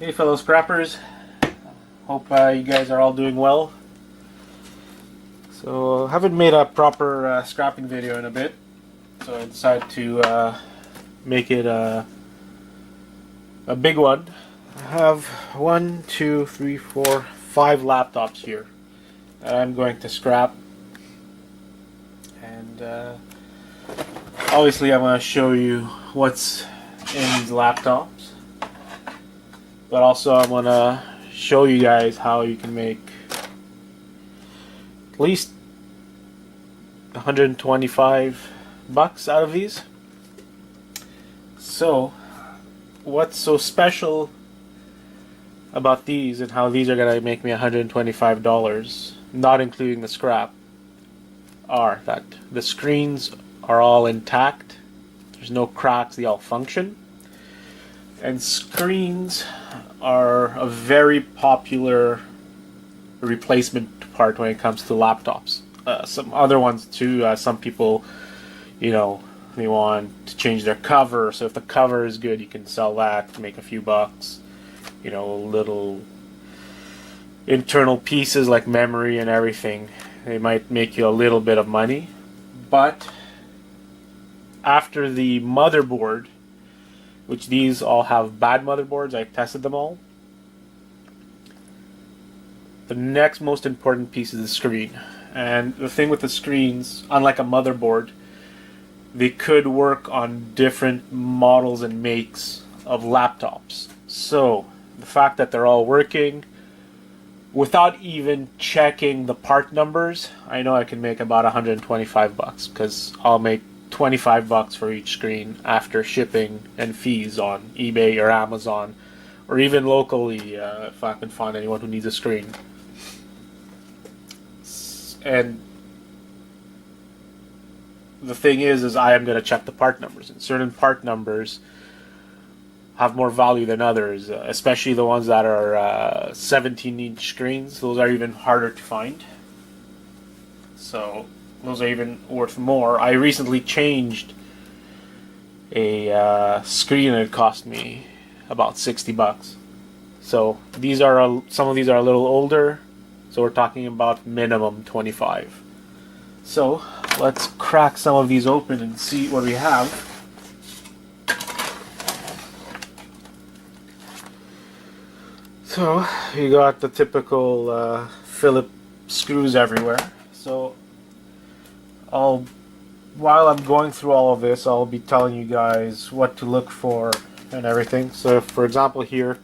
Hey fellow scrappers, hope you guys are all doing well. So haven't made a proper scrapping video in a bit, so I decided to make it a big one. I have 1, 2, 3, 4, 5 laptops here that I'm going to scrap, and obviously I'm going to show you what's in these laptops. But also I'm going to show you guys how you can make at least 125 bucks out of these. So what's so special about these and how these are going to make me $125, not including the scrap, are that the screens are all intact. There's no cracks, they all function. And screens are a very popular replacement part when it comes to laptops. Some other ones too. Some people, they want to change their cover. So if the cover is good, you can sell that to make a few bucks. Little internal pieces like memory and everything, they might make you a little bit of money. But after the motherboard, which these all have bad motherboards, I tested them all, the next most important piece is the screen. And the thing with the screens, unlike a motherboard, they could work on different models and makes of laptops. So the fact that they're all working without even checking the part numbers, I know I can make about 125 bucks, because I'll make 25 bucks for each screen after shipping and fees on eBay or Amazon, or even locally if I can find anyone who needs a screen. And the thing is I am going to check the part numbers, and certain part numbers have more value than others, especially the ones that are 17-inch screens. Those are even harder to find, so those are even worth more. I recently changed a screen and it cost me about 60 bucks. So these are some of these are a little older, so we're talking about minimum 25. So let's crack some of these open and see what we have. So you got the typical Phillips screws everywhere. So while I'm going through all of this, I'll be telling you guys what to look for and everything. So for example here,